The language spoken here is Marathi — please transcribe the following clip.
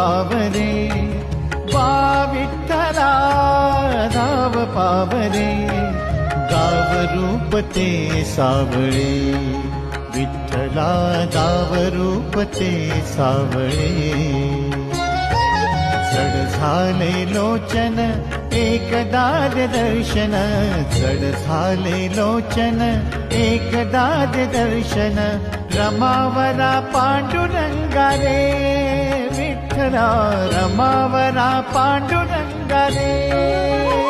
पावरे, वा विठ्ठला धाव पावरे, गाव रूप ते सावळे, विठ्ठला गाव रूप ते सावळे. जड झाले लोचन एकदा दर्शन, जड झाले लोचन एकदा दर्शन, रमावरा पांडुरंगा रे, विठ्ठला रमावरा पांडुरंगा रे.